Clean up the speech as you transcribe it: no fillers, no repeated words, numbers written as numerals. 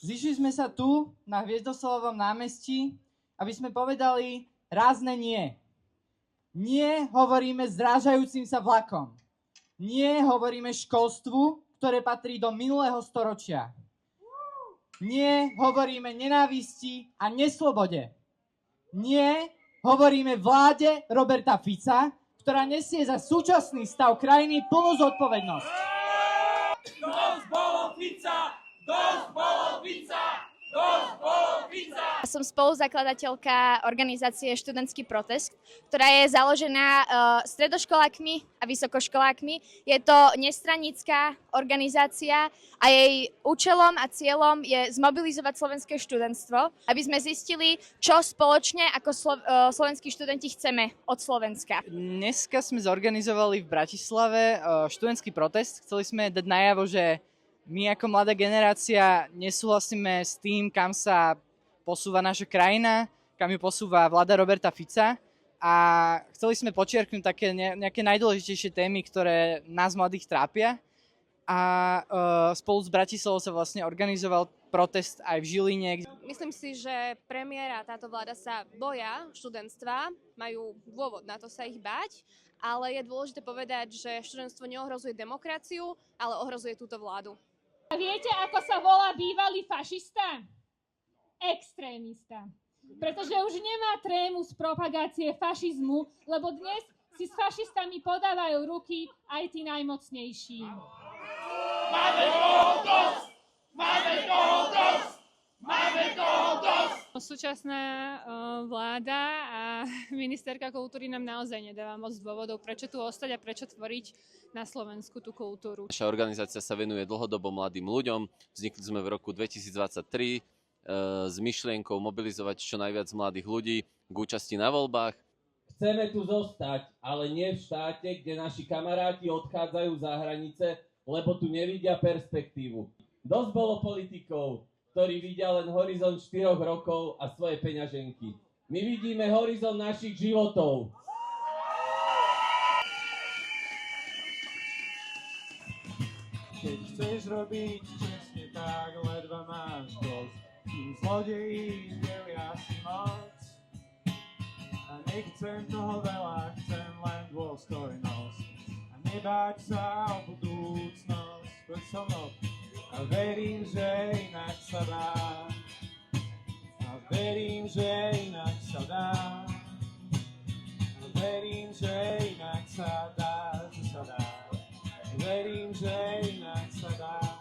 Zišli sme sa tu na Hviezdoslavovom námestí, aby sme povedali rázne nie. Nie hovoríme zrážajúcim sa vlakom. Nie hovoríme školstvu, ktoré patrí do minulého storočia. Nie hovoríme nenávisti a neslobode. Nie hovoríme vláde Roberta Fica, ktorá nesie za súčasný stav krajiny plnú zodpovednosť. Dosť bolo Fica! Dosť bolo Fica! Dosť bolo Fica! Som spoluzakladateľka organizácie Študentský protest, ktorá je založená stredoškolákmi a vysokoškolákmi. Je to nestranická organizácia a jej účelom a cieľom je zmobilizovať slovenské študentstvo, aby sme zistili, čo spoločne ako slovenskí študenti chceme od Slovenska. Dneska sme zorganizovali v Bratislave študentský protest. Chceli sme dať najavo, že my ako mladá generácia nesúhlasíme s tým, kam sa posúva naša krajina, kam ju posúva vláda Roberta Fica a chceli sme počiarknúť také nejaké najdôležitejšie témy, ktoré nás mladých trápia a spolu s Bratislavou sa vlastne organizoval protest aj v Žiline. Myslím si, že premiér a táto vláda sa boja študentstva, majú dôvod na to sa ich báť, ale je dôležité povedať, že študentstvo neohrozuje demokraciu, ale ohrozuje túto vládu. A viete, ako sa volá bývalý fašista? Extrémista. Pretože už nemá trému z propagácie fašizmu, lebo dnes si s fašistami podávajú ruky aj tí najmocnejší. Máme toho dosť! Máme toho dosť! Máme toho dosť! Súčasná vláda a ministerka kultúry nám naozaj nedáva moc dôvodov, prečo tu ostať a prečo tvoriť na Slovensku tú kultúru. Naša organizácia sa venuje dlhodobo mladým ľuďom. Vznikli sme v roku 2023 s myšlienkou mobilizovať čo najviac mladých ľudí k účasti na voľbách. Chceme tu zostať, ale nie v štáte, kde naši kamaráti odchádzajú za hranice, lebo tu nevidia perspektívu. Dosť bolo politikov, ktorí vidia len horizont 4 rokov a svoje peňaženky. My vidíme horizont našich životov. Keď chceš robiť čestne tak, ledva máš dosť. Tí zlodeji delia si moc. A nechcem toho veľa, chcem len dôstojnosť. A nebáť sa o budúcnosť, poď so mnou. A verím, že inak sa dá. A verím, že inak sa dá. A verím, že inak sa dá, že sa dá. A verím, že inak sa dá.